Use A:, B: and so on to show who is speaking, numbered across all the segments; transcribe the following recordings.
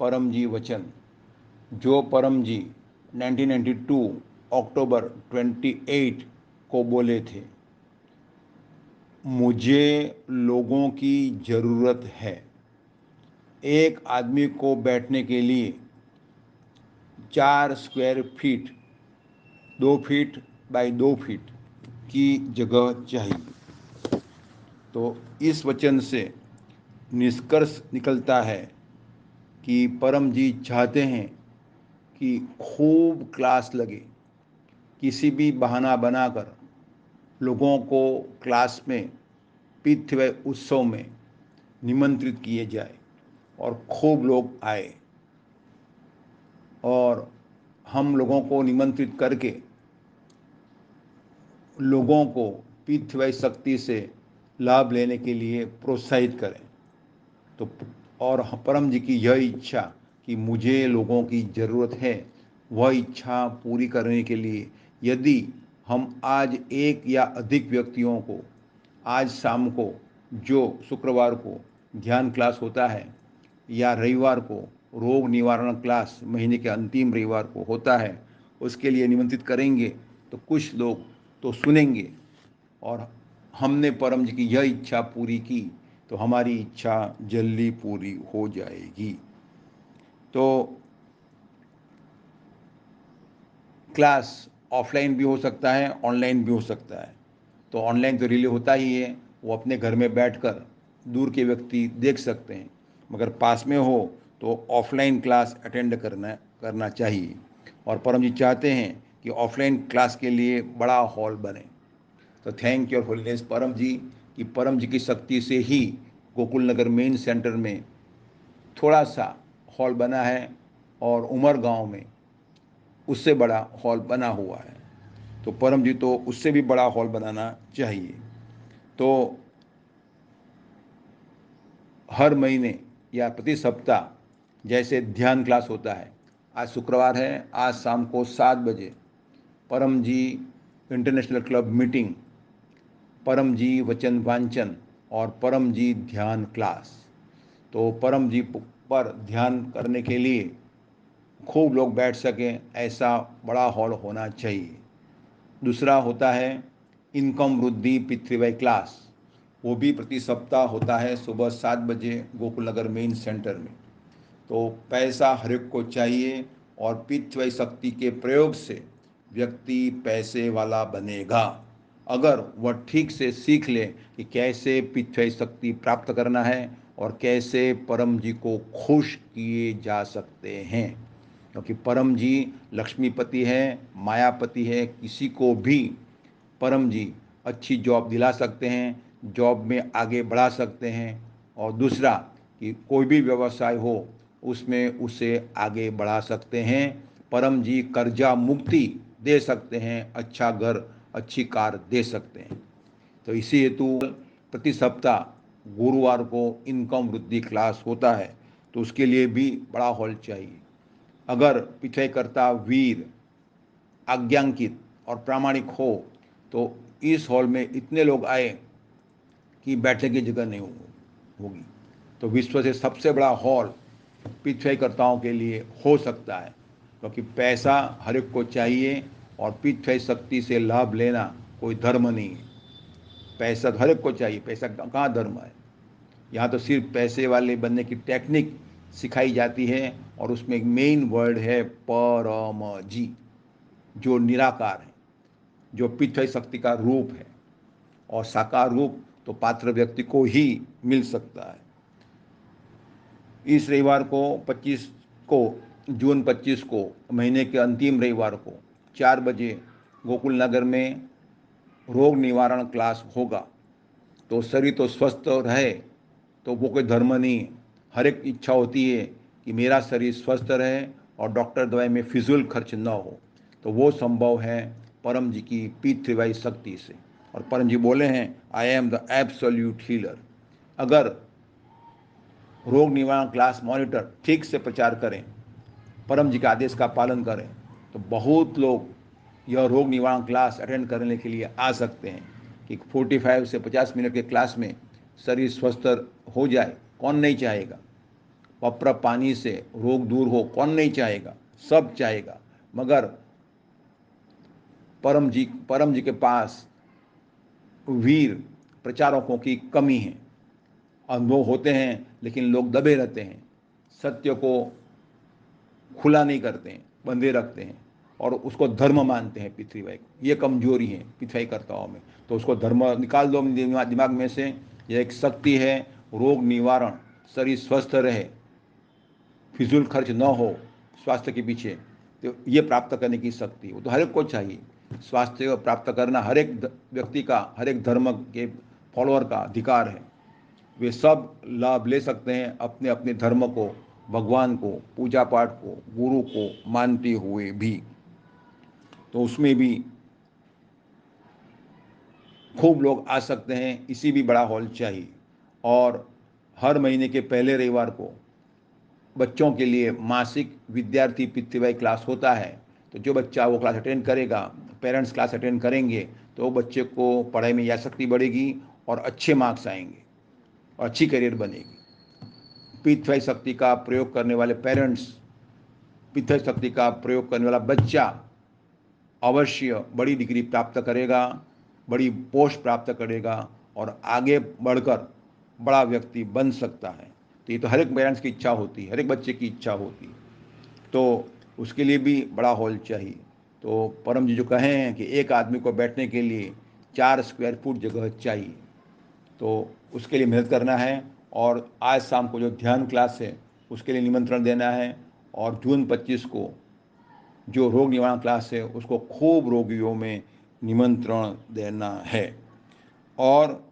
A: परम जी वचन जो परम जी 1992 अक्टूबर 28 को बोले थे। मुझे लोगों की ज़रूरत है। एक आदमी को बैठने के लिए 4 square feet 2 feet by 2 feet की जगह चाहिए। तो इस वचन से निष्कर्ष निकलता है कि परम जी चाहते हैं कि खूब क्लास लगे, किसी भी बहाना बनाकर लोगों को क्लास में पृथ्वी उत्सव में निमंत्रित किए जाए और खूब लोग आए और हम लोगों को निमंत्रित करके लोगों को पृथ्वी शक्ति से लाभ लेने के लिए प्रोत्साहित करें। तो और परम जी की यह इच्छा कि मुझे लोगों की ज़रूरत है, वह इच्छा पूरी करने के लिए यदि हम आज एक या अधिक व्यक्तियों को आज शाम को, जो शुक्रवार को ध्यान क्लास होता है या रविवार को रोग निवारण क्लास महीने के अंतिम रविवार को होता है, उसके लिए निमंत्रित करेंगे तो कुछ लोग तो सुनेंगे और हमने परम जी की यह इच्छा पूरी की तो हमारी इच्छा जल्दी पूरी हो जाएगी। तो क्लास ऑफलाइन भी हो सकता है, ऑनलाइन भी हो सकता है। तो ऑनलाइन तो रिले होता ही है, वो अपने घर में बैठकर दूर के व्यक्ति देख सकते हैं, मगर पास में हो तो ऑफलाइन क्लास अटेंड करना चाहिए। और परम जी चाहते हैं कि ऑफलाइन क्लास के लिए बड़ा हॉल बने। तो थैंक योर होलीनेस परम जी कि परम जी की शक्ति से ही गोकुल नगर मेन सेंटर में थोड़ा सा हॉल बना है और उमर गांव में उससे बड़ा हॉल बना हुआ है। तो परम जी तो उससे भी बड़ा हॉल बनाना चाहिए। तो हर महीने या प्रति सप्ताह जैसे ध्यान क्लास होता है, आज शुक्रवार है, आज शाम को 7 बजे परम जी इंटरनेशनल क्लब मीटिंग, परम जी वचन वांचन और परम जी ध्यान क्लास। तो परम जी पर ध्यान करने के लिए खूब लोग बैठ सकें ऐसा बड़ा हॉल होना चाहिए। दूसरा होता है इनकम वृद्धि पृथ्वी क्लास, वो भी प्रति सप्ताह होता है सुबह 7 बजे गोकुल नगर मेन सेंटर में। तो पैसा हर एक को चाहिए और पृथ्वी शक्ति के प्रयोग से व्यक्ति पैसे वाला बनेगा अगर वह ठीक से सीख ले कि कैसे पृथ्वी शक्ति प्राप्त करना है और कैसे परम जी को खुश किए जा सकते हैं। क्योंकि परम जी लक्ष्मीपति है, मायापति है, किसी को भी परम जी अच्छी जॉब दिला सकते हैं, जॉब में आगे बढ़ा सकते हैं। और दूसरा कि कोई भी व्यवसाय हो उसमें उसे आगे बढ़ा सकते हैं। परम जी कर्जा मुक्ति दे सकते हैं, अच्छा घर अच्छी कार दे सकते हैं। तो इसी हेतु प्रति सप्ताह गुरुवार को इनकम वृद्धि क्लास होता है, तो उसके लिए भी बड़ा हॉल चाहिए। अगर पिछयकर्ता वीर आज्ञांकित और प्रामाणिक हो तो इस हॉल में इतने लोग आए कि बैठने की जगह नहीं होगी। तो विश्व से सबसे बड़ा हॉल पिछयकर्ताओं के लिए हो सकता है, क्योंकि पैसा हर एक को चाहिए और पिछय शक्ति से लाभ लेना कोई धर्म नहीं है। पैसा हर एक को चाहिए, पैसा कहाँ धर्म है। यहाँ तो सिर्फ पैसे वाले बनने की टेक्निक सिखाई जाती है और उसमें एक मेन वर्ड है परम जी, जो निराकार है, जो पिछय शक्ति का रूप है और साकार रूप तो पात्र व्यक्ति को ही मिल सकता है। इस रविवार को 25 को जून 25 को महीने के अंतिम रविवार को 4 बजे गोकुल नगर में रोग निवारण क्लास होगा। तो शरीर तो स्वस्थ रहे तो वो कोई धर्म नहीं है। हर एक इच्छा होती है कि मेरा शरीर स्वस्थ रहे और डॉक्टर दवाई में फिजूल खर्च न हो, तो वो संभव है परम जी की पृथ्वी शक्ति से। और परम जी बोले हैं I am the absolute healer. अगर रोग निवारण क्लास मॉनिटर ठीक से प्रचार करें, परम जी के आदेश का पालन करें, तो बहुत लोग यह रोग निवारण क्लास अटेंड करने के लिए आ सकते हैं कि 45 से 50 मिनट के क्लास में शरीर स्वस्थ हो जाए, कौन नहीं चाहेगा। पप्र पानी से रोग दूर हो, कौन नहीं चाहेगा, सब चाहेगा। मगर परम जी के पास वीर प्रचारकों की कमी है। अनुभव होते हैं लेकिन लोग दबे रहते हैं, सत्य को खुला नहीं करते हैं, बंधे रखते हैं और उसको धर्म मानते हैं पृथ्वीभाई। ये कमजोरी है पृथ्वी करताओं में, तो उसको धर्म निकाल दो दिमाग में से। यह एक शक्ति है, रोग निवारण, शरीर स्वस्थ रहे, फिजूल खर्च न हो स्वास्थ्य के पीछे, तो ये प्राप्त करने की शक्ति वो तो हर एक को चाहिए। स्वास्थ्य प्राप्त करना हर एक व्यक्ति का, हर एक धर्म के फॉलोअर का अधिकार है। वे सब लाभ ले सकते हैं अपने अपने धर्म को, भगवान को, पूजा पाठ को, गुरु को मानते हुए भी। तो उसमें भी खूब लोग आ सकते हैं, इसी भी बड़ा हॉल चाहिए। और हर महीने के पहले रविवार को बच्चों के लिए मासिक विद्यार्थी पृथ्वीभाई क्लास होता है। तो जो बच्चा वो क्लास अटेंड करेगा, पेरेंट्स क्लास अटेंड करेंगे, तो बच्चे को पढ़ाई में आसक्ति बढ़ेगी और अच्छे मार्क्स आएंगे और अच्छी करियर बनेगी। पृथ्वी शक्ति का प्रयोग करने वाले पेरेंट्स, पृथ्वी शक्ति का प्रयोग करने वाला बच्चा अवश्य बड़ी डिग्री प्राप्त करेगा, बड़ी पोस्ट प्राप्त करेगा और आगे बढ़कर बड़ा व्यक्ति बन सकता है। तो ये तो हर एक पेरेंट्स की इच्छा होती है, हर एक बच्चे की इच्छा होती है। तो उसके लिए भी बड़ा हॉल चाहिए। तो परम जी जो कहे हैं कि एक आदमी को बैठने के लिए 4 स्क्वायर फुट जगह चाहिए, तो उसके लिए मेहनत करना है। और आज शाम को जो ध्यान क्लास है उसके लिए निमंत्रण देना है। और जून 25 को जो रोग निवारण क्लास है उसको खूब रोगियों में निमंत्रण देना है। और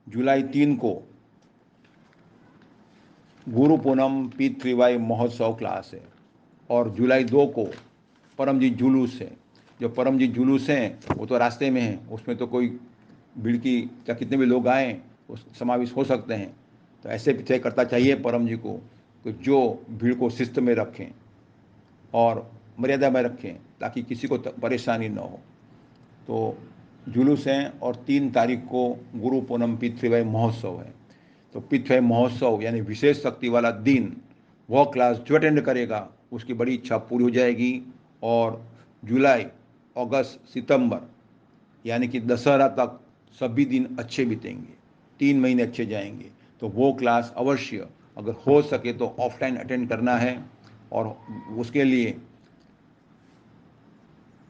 A: जुलाई 3 को गुरु पूनम पृथ्वीभाई महोत्सव क्लास है। और जुलाई 2 को परम जी जुलूस है। जो परम जी जुलूस हैं वो तो रास्ते में हैं, उसमें तो कोई भीड़ की या कितने भी लोग आएँ उस समावेश हो सकते हैं। तो ऐसे पीछे करता चाहिए परम जी को कि जो भीड़ को शिस्त में रखें और मर्यादा में रखें ताकि किसी को परेशानी न हो। तो जुलूस हैं। और 3 तारीख को गुरु पूनम पृथ्वीभाई महोत्सव है। तो पृथ्वी महोत्सव यानी विशेष शक्ति वाला दिन, वह क्लास जो अटेंड करेगा उसकी बड़ी इच्छा पूरी हो जाएगी। और जुलाई, अगस्त, सितंबर यानी कि दशहरा तक सभी दिन अच्छे बीतेंगे, 3 महीने अच्छे जाएंगे। तो वो क्लास अवश्य अगर हो सके तो ऑफलाइन अटेंड करना है। और उसके लिए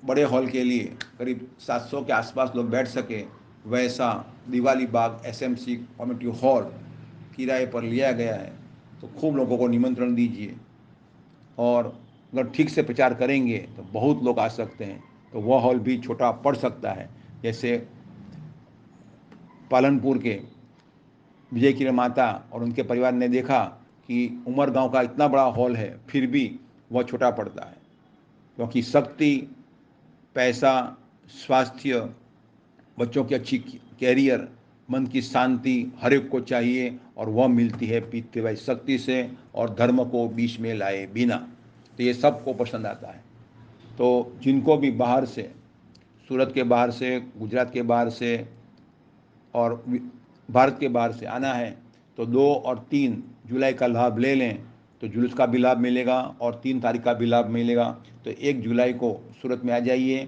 A: बड़े हॉल के लिए करीब 700 के आसपास लोग बैठ सके वैसा दिवाली बाग एसएमसी कम्युनिटी हॉल किराए पर लिया गया है। तो खूब लोगों को निमंत्रण दीजिए। और अगर ठीक से प्रचार करेंगे तो बहुत लोग आ सकते हैं। तो वह हॉल भी छोटा पड़ सकता है। जैसे पालनपुर के विजय की माता और उनके परिवार ने देखा कि उमर गांव का इतना बड़ा हॉल है फिर भी वह छोटा पड़ता है, क्योंकि शक्ति, पैसा, स्वास्थ्य, बच्चों की अच्छी कैरियर, मन की शांति हर एक को चाहिए और वह मिलती है पृथ्वी शक्ति से और धर्म को बीच में लाए बिना। तो ये सबको पसंद आता है। तो जिनको भी बाहर से, सूरत के बाहर से, गुजरात के बाहर से और भारत के बाहर से आना है तो 2 और 3 जुलाई का लाभ ले लें, तो जुलूस का भी लाभ मिलेगा और 3 तारीख का भी लाभ मिलेगा। तो 1 जुलाई को सूरत में आ जाइए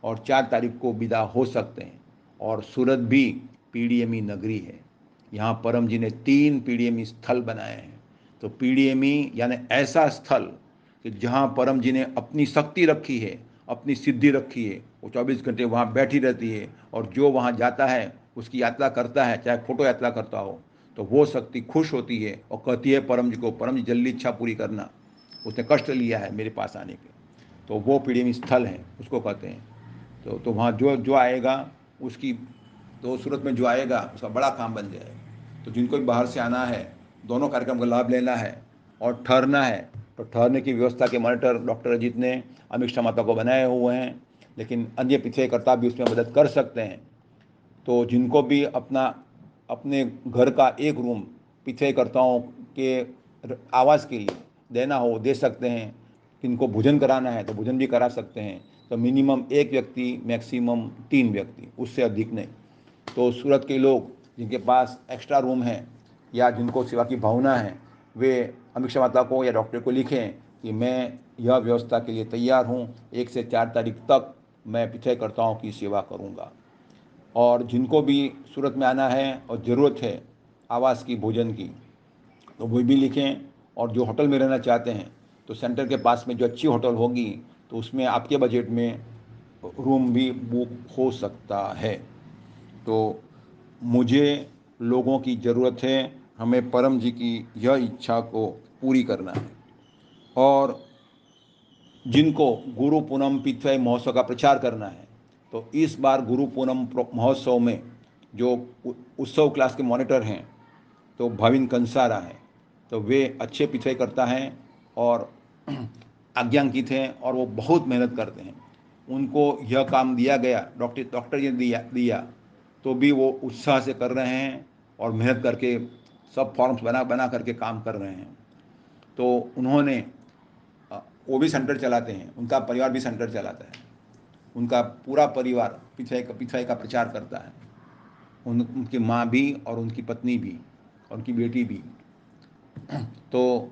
A: और 4 तारीख को विदा हो सकते हैं। और सूरत भी पीडीएमई नगरी है। यहाँ परम जी ने 3 पीडीएमई स्थल बनाए हैं। तो पीडीएमई यानी ऐसा स्थल कि जहाँ परम जी ने अपनी शक्ति रखी है, अपनी सिद्धि रखी है, वो 24 घंटे वहाँ बैठी रहती है। और जो वहाँ जाता है, उसकी यात्रा करता है, चाहे फोटो यात्रा करता हो, तो वो शक्ति खुश होती है और कहती है परम जी को, परम जी जल्दी इच्छा पूरी करना, उसने कष्ट लिया है मेरे पास आने के। तो वो पीडीएमई स्थल है, उसको कहते हैं। तो वहाँ जो जो आएगा उसकी, तो सूरत में जो आएगा उसका बड़ा काम बन जाएगा। तो जिनको भी बाहर से आना है, दोनों कार्यक्रम का लाभ लेना है और ठहरना है, तो ठहरने की व्यवस्था के मॉनिटर डॉक्टर अजीत ने अमीक्षा माता को बनाए हुए हैं, लेकिन अन्य पिछड़ेकर्ता भी उसमें मदद कर सकते हैं। तो जिनको भी अपने घर का एक रूम पिछड़ेकर्ताओं के आवास के लिए देना हो दे सकते हैं। जिनको भोजन कराना है तो भोजन भी करा सकते हैं। तो मिनिमम 1 व्यक्ति, मैक्सिमम 3 व्यक्ति, उससे अधिक नहीं। तो सूरत के लोग जिनके पास एक्स्ट्रा रूम है या जिनको सेवा की भावना है, वे अमीक्षा माता को या डॉक्टर को लिखें कि मैं यह व्यवस्था के लिए तैयार हूँ, 1 से 4 तारीख तक मैं पिछड़ेकर्ताओं की सेवा करूँगा। और जिनको भी सूरत में आना है और ज़रूरत है आवास की, भोजन की, तो वो भी लिखें। और जो होटल में रहना चाहते हैं तो सेंटर के पास में जो अच्छी होटल होगी तो उसमें आपके बजट में रूम भी बुक हो सकता है। तो मुझे लोगों की ज़रूरत है, हमें परम जी की यह इच्छा को पूरी करना है। और जिनको गुरु पूनम पिथवई महोत्सव का प्रचार करना है तो इस बार गुरु पूनम महोत्सव में जो उत्सव क्लास के मॉनिटर हैं तो भाविन कंसारा है, तो वे अच्छे पिछवाई करता हैं और आज्ञांकित हैं और वो बहुत मेहनत करते हैं। उनको यह काम दिया गया, डॉक्टर ने दिया तो भी वो उत्साह से कर रहे हैं और मेहनत करके सब फॉर्म्स बना करके काम कर रहे हैं। तो उन्होंने वो भी सेंटर चलाते हैं, उनका परिवार भी सेंटर चलाता है, उनका पूरा परिवार पिछवाई का प्रचार करता है, उनकी माँ भी और उनकी पत्नी भी और उनकी बेटी भी। तो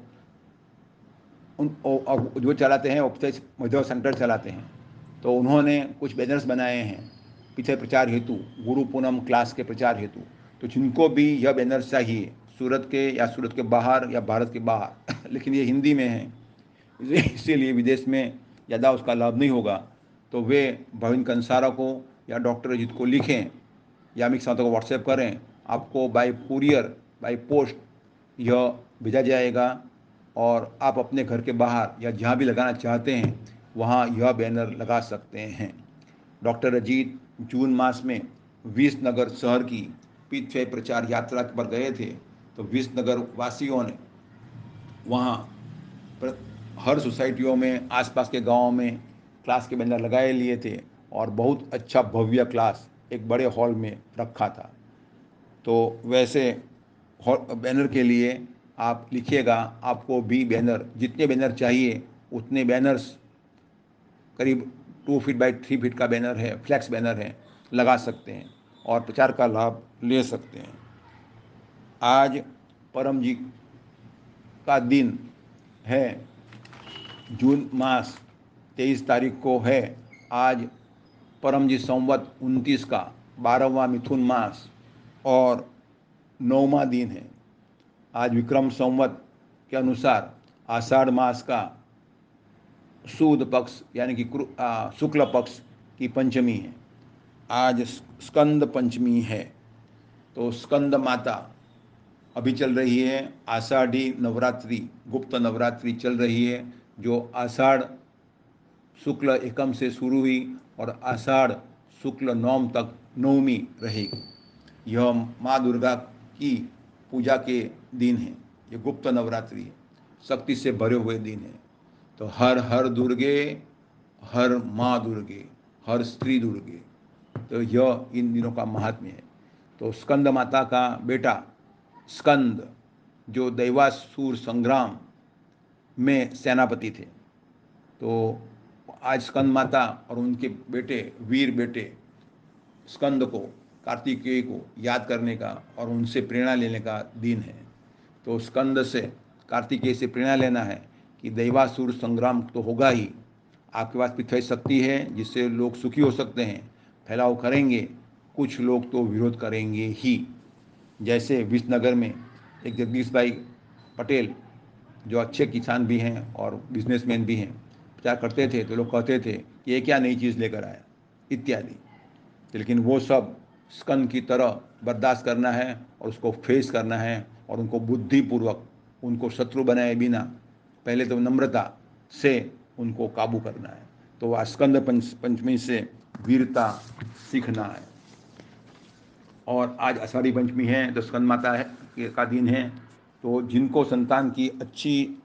A: और जो चलाते हैं वो सेंटर चलाते हैं। तो उन्होंने कुछ बैनर्स बनाए हैं पीछे प्रचार हेतु, गुरु पूनम क्लास के प्रचार हेतु। तो जिनको भी यह बैनर्स चाहिए, सूरत के या सूरत के बाहर या भारत के बाहर लेकिन ये हिंदी में है, इसीलिए विदेश में ज़्यादा उसका लाभ नहीं होगा, तो वे भाविन कंसारा को या डॉक्टर अजीत को लिखें या अमित साहब को व्हाट्सएप करें। आपको बाय कुरियर, बाय पोस्ट यह भेजा जाएगा और आप अपने घर के बाहर या जहाँ भी लगाना चाहते हैं वहाँ यह बैनर लगा सकते हैं। डॉक्टर अजीत जून मास में विसनगर शहर की पिछवाई प्रचार यात्रा पर गए थे, तो विसनगर वासियों ने वहाँ हर सोसाइटियों में, आसपास के गांवों में क्लास के बैनर लगाए लिए थे और बहुत अच्छा भव्य क्लास एक बड़े हॉल में रखा था। तो वैसे बैनर के लिए आप लिखिएगा, आपको भी बैनर, जितने बैनर चाहिए उतने बैनर्स, करीब 2 फीट बाई 3 फीट का बैनर है, फ्लैक्स बैनर है, लगा सकते हैं और प्रचार का लाभ ले सकते हैं। आज परम जी का दिन है, जून मास 23 तारीख को है। आज परम जी संवत 29 का 12वां मिथुन मास और 9वां दिन है। आज विक्रम संवत के अनुसार आषाढ़ मास का शुद्ध पक्ष यानी कि शुक्ल पक्ष की पंचमी है। आज स्कंद पंचमी है। तो स्कंद माता अभी चल रही है, आषाढ़ी नवरात्रि, गुप्त नवरात्रि चल रही है, जो आषाढ़ शुक्ल एकम से शुरू हुई और आषाढ़ शुक्ल नवम तक नवमी रहेगी। यह माँ दुर्गा की पूजा के दिन है, ये गुप्त नवरात्रि है, शक्ति से भरे हुए दिन है। तो हर हर दुर्गे, हर माँ दुर्गे, हर स्त्री दुर्गे, तो यह इन दिनों का महात्म्य है। तो स्कंद माता का बेटा स्कंद जो दैवासुर संग्राम में सेनापति थे, तो आज स्कंद माता और उनके बेटे, वीर बेटे स्कंद को, कार्तिकेय को याद करने का और उनसे प्रेरणा लेने का दिन है। तो स्कंद से, कार्तिकेय से प्रेरणा लेना है कि दैवासुर संग्राम तो होगा ही, आपके पास पिछवाई शक्ति है जिससे लोग सुखी हो सकते हैं, फैलाव करेंगे, कुछ लोग तो विरोध करेंगे ही। जैसे विसनगर में एक जगदीश भाई पटेल जो अच्छे किसान भी हैं और बिजनेसमैन भी हैं, प्रचार करते थे तो लोग कहते थे कि ये क्या नई चीज़ लेकर आया इत्यादि। लेकिन वो सब स्कंद की तरह बर्दाश्त करना है और उसको फेस करना है और उनको बुद्धिपूर्वक, उनको शत्रु बनाए बिना पहले तो नम्रता से उनको काबू करना है। तो वह स्कंद पंचमी से वीरता सीखना है। और आज आषाढ़ी पंचमी है तो स्कंद माता है का दिन है। तो जिनको संतान की अच्छी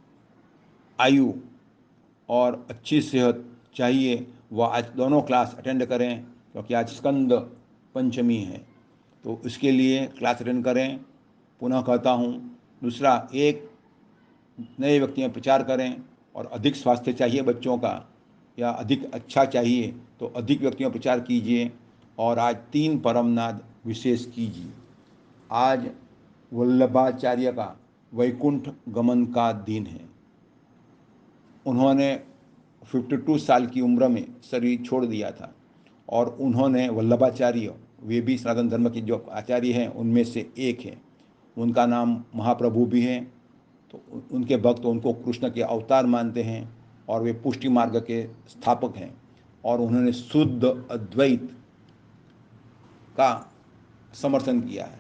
A: आयु और अच्छी सेहत चाहिए वह आज दोनों क्लास अटेंड करें, क्योंकि आज स्कंद पंचमी है। तो इसके लिए क्लास अटेंड करें। पुनः कहता हूँ, दूसरा, एक नए व्यक्ति में प्रचार करें और अधिक स्वास्थ्य चाहिए बच्चों का या अधिक अच्छा चाहिए तो अधिक व्यक्तियों में प्रचार कीजिए। और आज 3 परमनाद विशेष कीजिए। आज वल्लभाचार्य का वैकुंठ गमन का दिन है। उन्होंने 52 साल की उम्र में शरीर छोड़ दिया था और उन्होंने वल्लभाचार्य, वे भी सनातन धर्म के जो आचार्य हैं उनमें से एक हैं। उनका नाम महाप्रभु भी है। तो उनके भक्त उनको कृष्ण के अवतार मानते हैं और वे पुष्टि मार्ग के स्थापक हैं और उन्होंने शुद्ध अद्वैत का समर्थन किया है।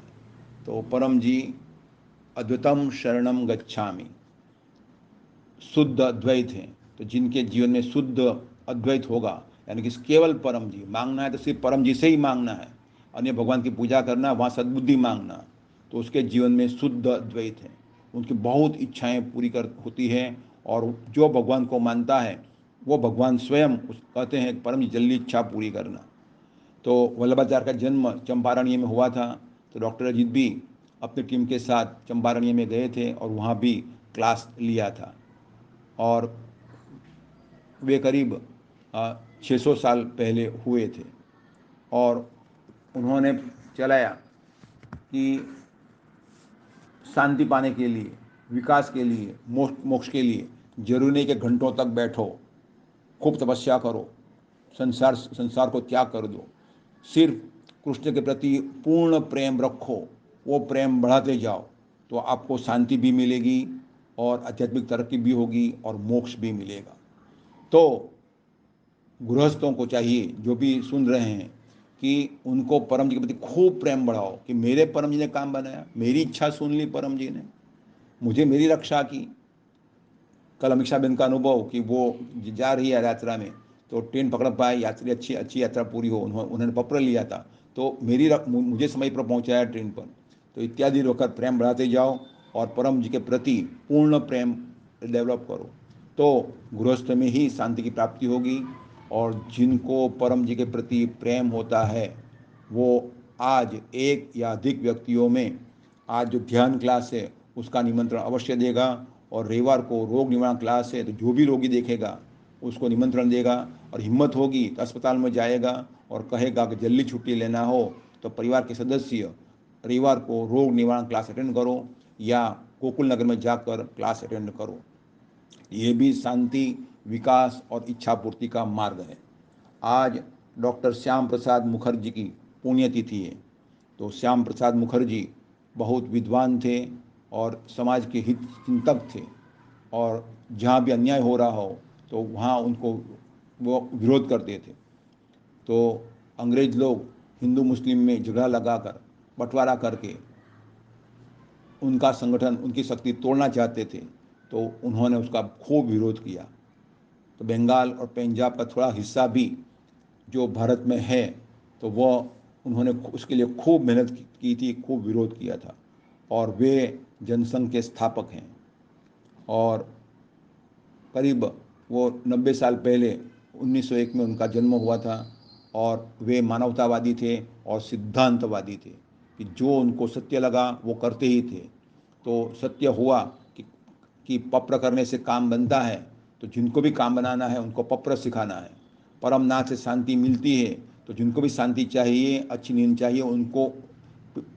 A: तो परम जी अद्वैतम शरणम गच्छामि, शुद्ध अद्वैत हैं। तो जिनके जीवन में शुद्ध अद्वैत होगा, यानी कि केवल परम जी मांगना है तो सिर्फ परम जी से ही मांगना है, अन्य भगवान की पूजा करना, वहाँ सद्बुद्धि मांगना, तो उसके जीवन में शुद्ध अद्वैत है। उनकी बहुत इच्छाएं पूरी कर होती हैं और जो भगवान को मानता है वो भगवान स्वयं कहते हैं परम जी जल्दी इच्छा पूरी करना। तो वल्लभाचार्य का जन्म चंपारण्य में हुआ था। तो डॉक्टर अजीत भी अपनी टीम के साथ चंपारण्य में गए थे और वहाँ भी क्लास लिया था और वे करीब 600 साल पहले हुए थे और उन्होंने चलाया कि शांति पाने के लिए, विकास के लिए, मोक्ष के लिए जरूरी नहीं कि घंटों तक बैठो, खूब तपस्या करो, संसार को त्याग कर दो। सिर्फ कृष्ण के प्रति पूर्ण प्रेम रखो, वो प्रेम बढ़ाते जाओ तो आपको शांति भी मिलेगी और आध्यात्मिक तरक्की भी होगी और मोक्ष भी मिलेगा। तो गृहस्थों को चाहिए, जो भी सुन रहे हैं, कि उनको परम जी के प्रति खूब प्रेम बढ़ाओ कि मेरे परम जी ने काम बनाया, मेरी इच्छा सुन ली परम जी ने, मुझे मेरी रक्षा की। कल अमीषा बेन का अनुभव कि वो जा रही है यात्रा में तो ट्रेन पकड़ पाए, यात्री अच्छी अच्छी यात्रा पूरी हो, उन्होंने पकड़ लिया था तो मुझे समय पर पहुंचाया ट्रेन पर। तो इत्यादि होकर प्रेम बढ़ाते जाओ और परम जी के प्रति पूर्ण प्रेम डेवलप करो, तो गृहस्थ में ही शांति की प्राप्ति होगी। और जिनको परम जी के प्रति प्रेम होता है वो आज एक या अधिक व्यक्तियों में आज जो ध्यान क्लास है उसका निमंत्रण अवश्य देगा और रविवार को रोग निवारण क्लास है तो जो भी रोगी देखेगा उसको निमंत्रण देगा और हिम्मत होगी तो अस्पताल में जाएगा और कहेगा कि जल्दी छुट्टी लेना हो तो परिवार के सदस्य रविवार को रोग निवारण क्लास अटेंड करो या गोकुल नगर में जाकर क्लास अटेंड करो। ये भी शांति, विकास और इच्छा पूर्ति का मार्ग है। आज डॉक्टर श्याम प्रसाद मुखर्जी की पुण्यतिथि है। तो श्याम प्रसाद मुखर्जी बहुत विद्वान थे और समाज के हित चिंतक थे और जहाँ भी अन्याय हो रहा हो तो वहाँ उनको वो विरोध करते थे। तो अंग्रेज लोग हिंदू मुस्लिम में झगड़ा लगाकर बंटवारा करके उनका संगठन, उनकी शक्ति तोड़ना चाहते थे, तो उन्होंने उसका खूब विरोध किया। तो बंगाल और पंजाब का थोड़ा हिस्सा भी जो भारत में है तो वह उन्होंने उसके लिए खूब मेहनत की थी, खूब विरोध किया था और वे जनसंघ के स्थापक हैं। और करीब वो 90 साल पहले 1901 में उनका जन्म हुआ था और वे मानवतावादी थे और सिद्धांतवादी थे कि जो उनको सत्य लगा वो करते ही थे। तो सत्य हुआ कि पप्र करने से काम बनता है, तो जिनको भी काम बनाना है उनको पप्र सिखाना है। परमनाथ से शांति मिलती है, तो जिनको भी शांति चाहिए, अच्छी नींद चाहिए, उनको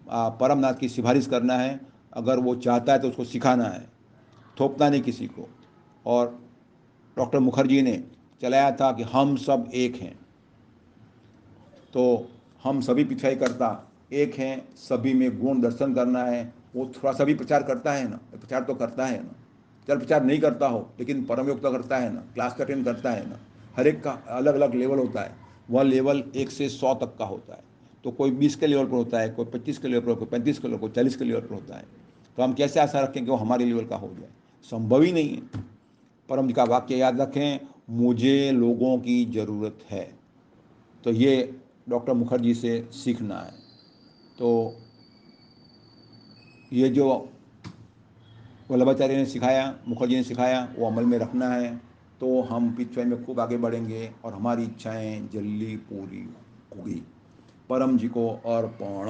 A: परमनाथ की सिफारिश करना है। अगर वो चाहता है तो उसको सिखाना है, थोपना नहीं किसी को। और डॉक्टर मुखर्जी ने चलाया था कि हम सब एक हैं। तो हम सभी पिछाई करता एक हैं, सभी में गुण दर्शन करना है। वो थोड़ा सा भी प्रचार करता है ना, प्रचार तो करता है ना, चल प्रचार नहीं करता हो लेकिन परम योग तो करता है ना, क्लास का अटेंड करता है ना। हर एक का अलग अलग लेवल होता है, वह लेवल 1 से 100 तक का होता है। तो कोई 20 के लेवल पर होता है, कोई 25 के लेवल पर, कोई 35 के लेवल, कोई 40 के लेवल पर होता है। तो हम कैसे आशा रखें कि वो हमारे लेवल का हो जाए, संभव ही नहीं है। परम जी का वाक्य याद रखें, मुझे लोगों की ज़रूरत है। तो ये डॉक्टर मुखर्जी से सीखना है। तो ये जो वल्लभाचार्य ने सिखाया, मुखर्जी ने सिखाया, वो अमल में रखना है तो हम पिछवाई में खूब आगे बढ़ेंगे और हमारी इच्छाएं जल्दी पूरी होगी। परम जी को अर्पण।